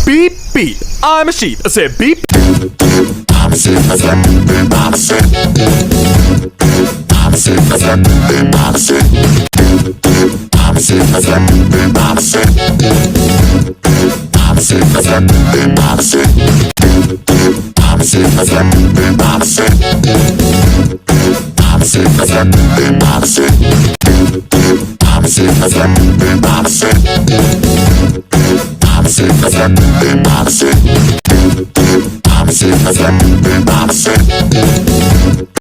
beep beep. I'm a sheep. I said beep. I'm a sheep. I said beep. I'm a sheep. I'm a sheep. I said beep. I'm a sheep. I'm a sheep. I said beep. I'm a sheep. I'm a sheep. I said beep. I'm a sheep. I'm a sheep. I said beep. I'm a sheep. I'm a sheep. I said beep. I'm a sheep. I'm a sheep. I said beep. I'm a sheep. I'm a sheep. I said beep. I'm a sheep. I'm a sheep. I said beep. I'm a sheep.